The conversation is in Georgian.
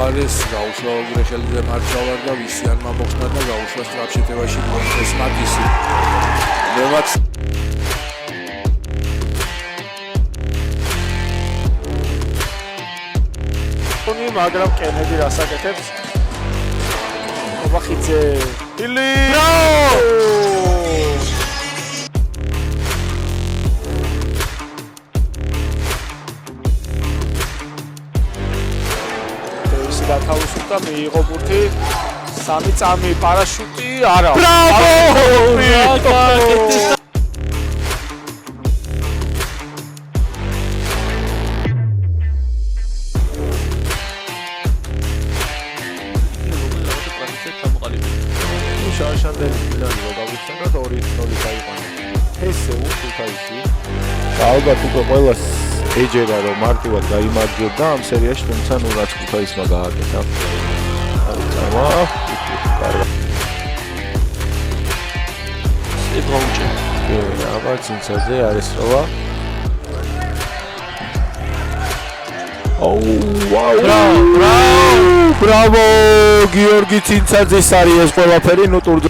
გაუყარეს, გაუშვა გრეხელიძე მარჩავარ და ვისიანმა მოხსნა და გაუშვა სტრაფშეტევაში მონტეს მატისი. მევაც მაგრამ კენედი რასაკეთებს? ობახიძე. ილი! ეს გათავისუფლდა მიიღო ბურთი. 3 წამი პარაშუტი არა. ბრავო! შარშანდელი ფინალი გავიხსნა და 2-0 გაიყვანა. ესე უხუთაისი. ალბათ უკვე ყველას ეჯერა რომ მარტივად გაიმარჯვებდა ამ სერიაში, თუმცა ნუ რაც ხუთაისმა გააკეთა. აიცა, კარგი. იბაუჭე. აბა ცინცაძე არის როა. ბრავო! გიორგი ცინცაძის არის ეს ყველაფერი, ნუ ტურდ